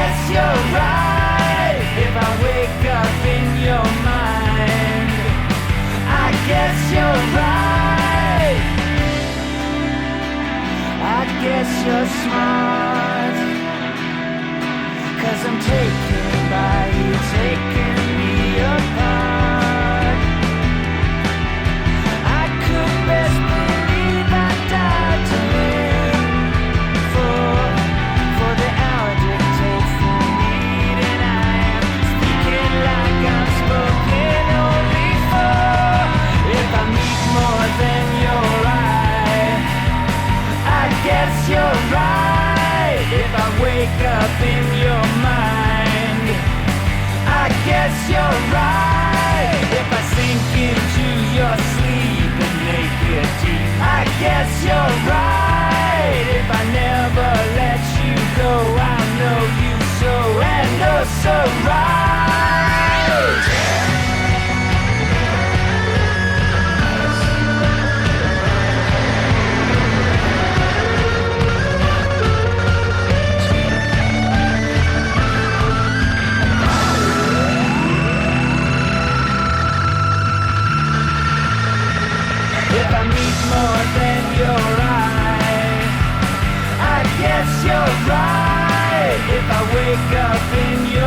guess you're right. If I wake up in your mind, I guess you're right. I guess you're smart, 'cause I'm taken by you, taking me apart. I could best believe I died to live for the hour dictates the need, and I am speaking like I'm spoken only for. If I meet more than your eye, I guess you're right. If I wake up in your mind, I guess you're right. If I sink into your sleep and make it deep, I guess you're right. If I never let you go, I'll know you so and oh so right. If I meet more than your eye, I guess you're right. If I wake up in your